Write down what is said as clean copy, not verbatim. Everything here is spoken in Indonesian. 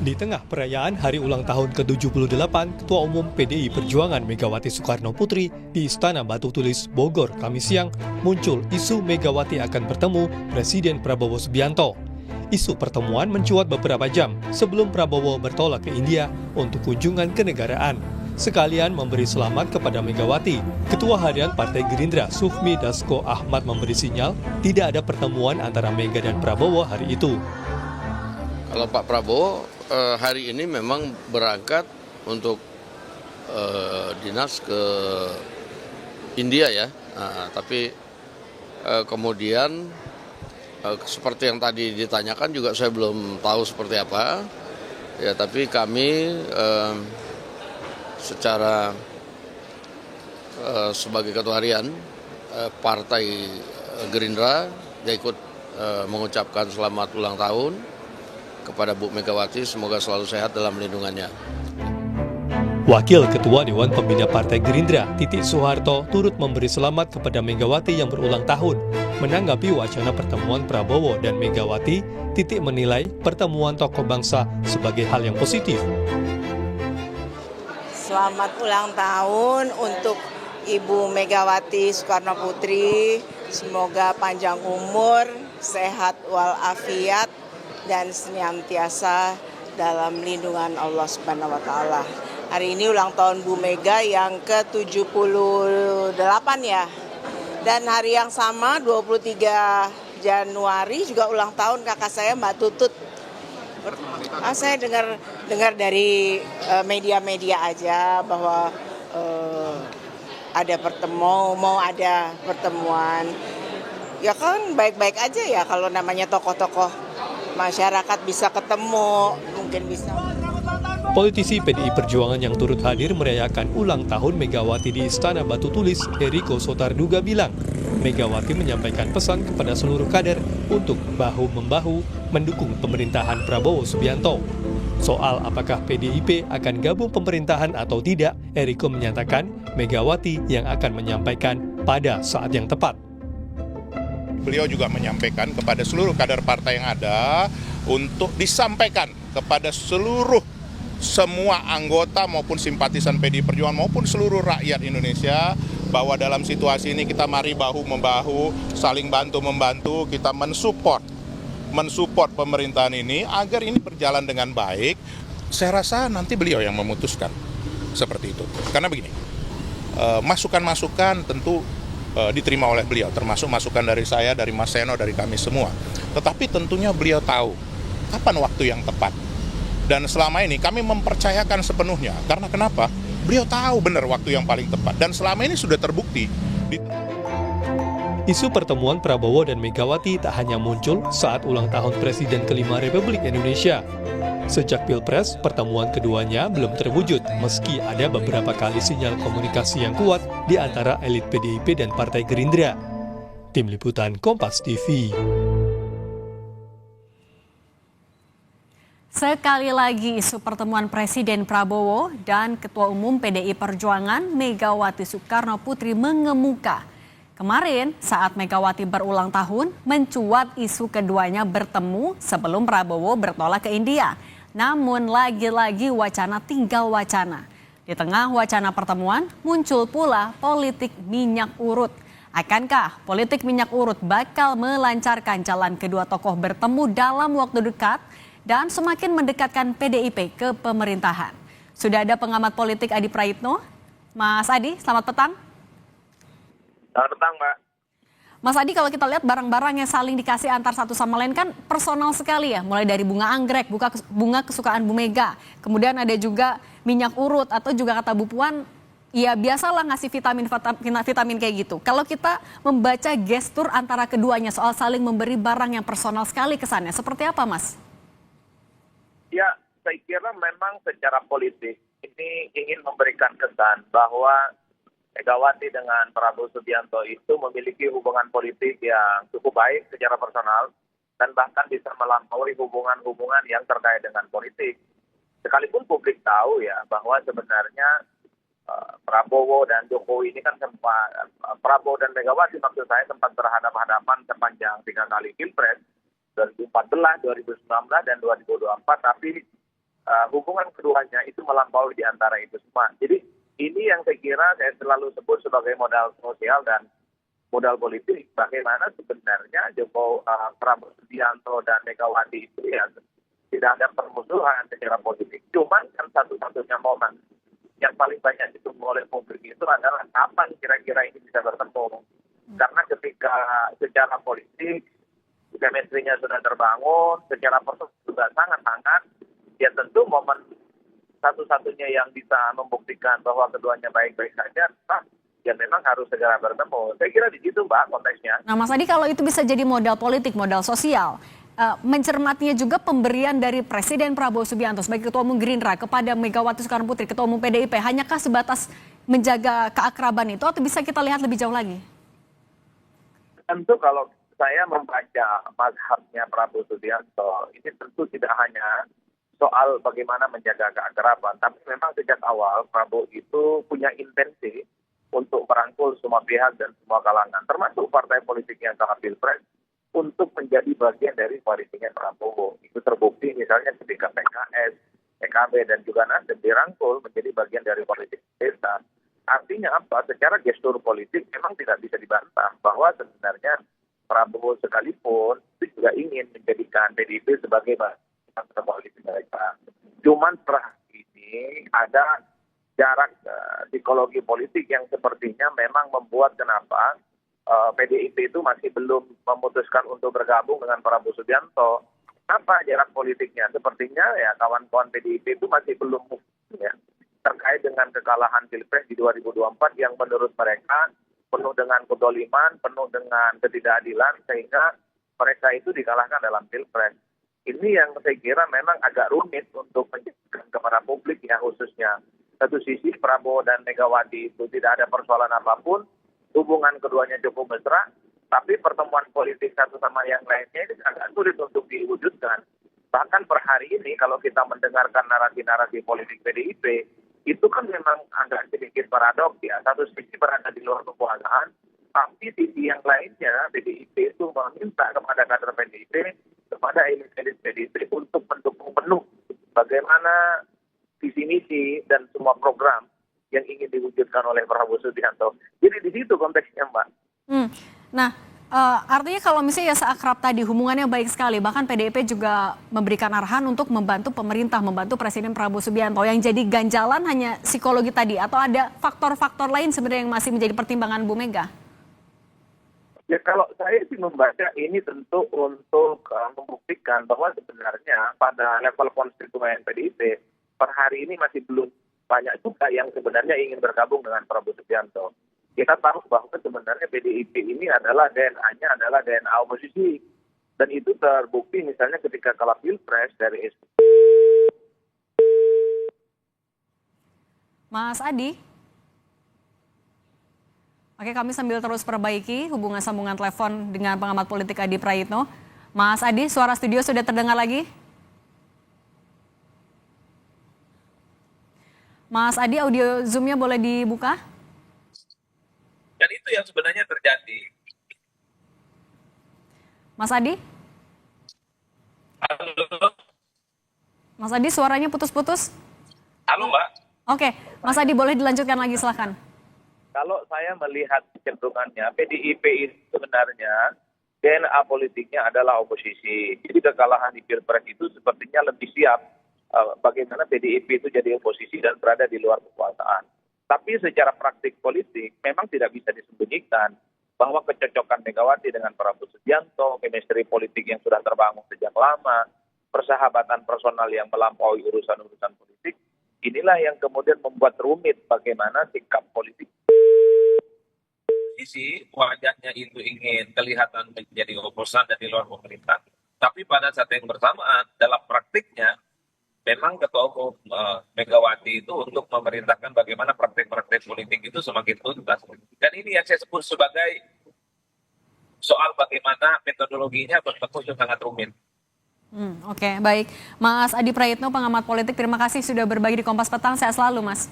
Di tengah perayaan hari ulang tahun ke-78, Ketua Umum PDI Perjuangan Megawati Soekarno Putri di Istana Batu Tulis, Bogor, Kamis siang, muncul isu Megawati akan bertemu Presiden Prabowo Subianto. Isu pertemuan mencuat beberapa jam sebelum Prabowo bertolak ke India untuk kunjungan kenegaraan. Sekalian memberi selamat kepada Megawati. Ketua Harian Partai Gerindra Sufmi Dasko Ahmad memberi sinyal tidak ada pertemuan antara Mega dan Prabowo hari itu. Kalau Pak Prabowo hari ini memang berangkat untuk dinas ke India ya, tapi kemudian seperti yang tadi ditanyakan juga saya belum tahu seperti apa, ya tapi kami secara sebagai ketua harian Partai Gerindra dia ikut mengucapkan selamat ulang tahun kepada Bu Megawati, semoga selalu sehat dalam lindungannya. Wakil Ketua Dewan Pembina Partai Gerindra, Titik Soeharto, turut memberi selamat kepada Megawati yang berulang tahun. Menanggapi wacana pertemuan Prabowo dan Megawati, Titik menilai pertemuan tokoh bangsa sebagai hal yang positif. Selamat ulang tahun untuk Ibu Megawati Soekarno Putri. Semoga panjang umur, sehat walafiat, dan senantiasa dalam lindungan Allah Subhanahu wa Ta'ala. Hari ini ulang tahun Bu Mega yang ke-78 ya. Dan hari yang sama 23 Januari juga ulang tahun kakak saya Mbak Tutut. Saya dengar dari media-media aja bahwa ada mau ada pertemuan. Ya kan baik-baik aja ya kalau namanya tokoh-tokoh masyarakat bisa ketemu, mungkin bisa. Politisi PDI Perjuangan yang turut hadir merayakan ulang tahun Megawati di Istana Batu Tulis, Eriko Sotarduga bilang, Megawati menyampaikan pesan kepada seluruh kader untuk bahu-membahu mendukung pemerintahan Prabowo Subianto. Soal apakah PDIP akan gabung pemerintahan atau tidak, Eriko menyatakan Megawati yang akan menyampaikan pada saat yang tepat. Beliau juga menyampaikan kepada seluruh kader partai yang ada untuk disampaikan kepada semua anggota maupun simpatisan PDI Perjuangan maupun seluruh rakyat Indonesia bahwa dalam situasi ini kita mari bahu-membahu, saling bantu-membantu, kita mensupport pemerintahan ini agar ini berjalan dengan baik. Saya rasa nanti beliau yang memutuskan seperti itu. Karena begini, masukan-masukan tentu diterima oleh beliau, termasuk masukan dari saya, dari Mas Seno, dari kami semua. Tetapi tentunya beliau tahu kapan waktu yang tepat. Dan selama ini kami mempercayakan sepenuhnya. Karena kenapa? Beliau tahu benar waktu yang paling tepat. Dan selama ini sudah terbukti. Isu pertemuan Prabowo dan Megawati tak hanya muncul saat ulang tahun Presiden kelima Republik Indonesia. Sejak Pilpres, pertemuan keduanya belum terwujud meski ada beberapa kali sinyal komunikasi yang kuat di antara elit PDIP dan Partai Gerindra. Tim Liputan Kompas TV. Sekali lagi isu pertemuan Presiden Prabowo dan Ketua Umum PDI Perjuangan Megawati Soekarno Putri mengemuka. Kemarin saat Megawati berulang tahun mencuat isu keduanya bertemu sebelum Prabowo bertolak ke India. Namun lagi-lagi wacana tinggal wacana. Di tengah wacana pertemuan muncul pula politik minyak urut. Akankah politik minyak urut bakal melancarkan jalan kedua tokoh bertemu dalam waktu dekat dan semakin mendekatkan PDIP ke pemerintahan? Sudah ada pengamat politik Adi Praitno. Mas Adi, selamat petang. Selamat petang, Mbak. Mas Adi, kalau kita lihat barang-barang yang saling dikasih antar satu sama lain kan personal sekali ya. Mulai dari bunga anggrek, bunga kesukaan Bu Mega. Kemudian ada juga minyak urut atau juga kata Bu Puan, ya biasalah ngasih vitamin kayak gitu. Kalau kita membaca gestur antara keduanya soal saling memberi barang yang personal sekali kesannya, seperti apa Mas? Ya, saya kira memang secara politik ini ingin memberikan kesan bahwa Megawati dengan Prabowo Subianto itu memiliki hubungan politik yang cukup baik secara personal dan bahkan bisa melampaui hubungan-hubungan yang terkait dengan politik. Sekalipun publik tahu ya bahwa sebenarnya Prabowo dan Jokowi ini kan Prabowo dan Megawati maksud saya sempat berhadapan-hadapan sepanjang 3 kali Pilpres. 2014, 2019, dan 2024, tapi hubungan keduanya itu melampaui di antara itu semua. Jadi ini yang saya kira saya selalu sebut sebagai modal sosial dan modal politik. Bagaimana sebenarnya Prabowo Subianto dan Megawati itu ya tidak ada permusuhan secara politik. Cuman kan satu-satunya momen yang paling banyak ditunggu oleh publik itu adalah kapan kira-kira ini bisa bertemu. Karena ketika secara politik chemistry-nya sudah terbangun, secara personal juga sangat-sangat, ya tentu momen satu-satunya yang bisa membuktikan bahwa keduanya baik-baik saja, ya memang harus segera bertemu. Saya kira di situ Mbak konteksnya. Nah Mas Adi, kalau itu bisa jadi modal politik, modal sosial, mencermatinya juga pemberian dari Presiden Prabowo Subianto sebagai Ketua Umum Gerindra kepada Megawati Soekarno Putri, Ketua Umum PDIP, hanyakah sebatas menjaga keakraban itu atau bisa kita lihat lebih jauh lagi? Tentu kalau saya membaca mazhabnya Prabowo Subianto, ini tentu tidak hanya soal bagaimana menjaga keakraban, tapi memang sejak awal Prabowo itu punya intensi untuk merangkul semua pihak dan semua kalangan, termasuk partai politik yang kalah pilpres, untuk menjadi bagian dari koalisinya Prabowo. Itu terbukti misalnya ketika PKS, PKB, dan juga Nasdem dirangkul menjadi bagian dari koalisi desa. Artinya apa? Secara gestur politik memang tidak bisa dibantah bahwa sebenarnya Prabowo sekalipun itu juga ingin menjadikan PDIP sebagai bagian koalisi mereka. Cuman per hari ini ada jarak psikologi politik yang sepertinya memang membuat kenapa PDIP itu masih belum memutuskan untuk bergabung dengan Prabowo Subianto. Apa jarak politiknya? Sepertinya ya kawan-kawan PDIP itu masih belum ya, terkait dengan kekalahan Pilpres di 2024 yang menurut mereka penuh dengan kedoliman, penuh dengan ketidakadilan, sehingga mereka itu dikalahkan dalam Pilpres. Ini yang saya kira memang agak rumit untuk menjelaskan kepada publik ya, khususnya. Satu sisi Prabowo dan Megawati itu tidak ada persoalan apapun, hubungan keduanya cukup mesra, tapi pertemuan politik satu sama yang lainnya ini agak sulit untuk diwujudkan. Bahkan per hari ini kalau kita mendengarkan narasi-narasi politik PDIP, itu kan memang agak sedikit paradoks ya. Satu sisi berada di luar kekuasaan, tapi sisi yang lainnya PDIP itu meminta kepada kader PDIP, kepada elit-elit PDIP untuk mendukung penuh bagaimana visi misi dan semua program yang ingin diwujudkan oleh Prabowo Subianto. Jadi di situ konteksnya Mbak. Nah, artinya kalau misalnya ya seakrab tadi hubungannya baik sekali, bahkan PDIP juga memberikan arahan untuk membantu pemerintah, membantu Presiden Prabowo Subianto. Yang jadi ganjalan hanya psikologi tadi atau ada faktor-faktor lain sebenarnya yang masih menjadi pertimbangan Bu Mega? Ya kalau saya sih membaca ini tentu untuk membuktikan bahwa sebenarnya pada level konstituen PDIP per hari ini masih belum banyak juga yang sebenarnya ingin bergabung dengan Prabowo Subianto. Kita tahu bahwa sebenarnya PDIP ini adalah DNA-nya adalah DNA oposisi. Dan itu terbukti misalnya ketika kalah Pilpres dari Mas Adi? Oke, kami sambil terus perbaiki hubungan sambungan telepon dengan pengamat politik Adi Prayitno. Mas Adi, suara studio sudah terdengar lagi? Mas Adi, audio Zoom-nya boleh dibuka? Dan itu yang sebenarnya terjadi. Mas Adi? Halo. Mas Adi, suaranya putus-putus? Halo Mbak. Oke, Mas Adi boleh dilanjutkan lagi, silakan. Kalau saya melihat kecenderungannya, PDIP itu sebenarnya DNA politiknya adalah oposisi. Jadi kekalahan di Pilpres itu sepertinya lebih siap bagaimana PDIP itu jadi oposisi dan berada di luar kekuasaan. Tapi secara praktik politik memang tidak bisa disembunyikan bahwa kecocokan Megawati dengan Prabowo Subianto, chemistry politik yang sudah terbangun sejak lama, persahabatan personal yang melampaui urusan-urusan politik, inilah yang kemudian membuat rumit bagaimana sikap politik. Sisi wajahnya itu ingin kelihatan menjadi oposan dan di luar pemerintah. Tapi pada saat yang bersamaan dalam praktiknya memang Ketua Umum Megawati itu untuk memerintahkan bagaimana praktik-praktik politik itu semakin tuntas. Dan ini yang saya sebut sebagai soal bagaimana metodologinya bertemu sangat rumit. Oke, baik. Mas Adi Prayitno, pengamat politik, terima kasih sudah berbagi di Kompas Petang. Sehat selalu, Mas.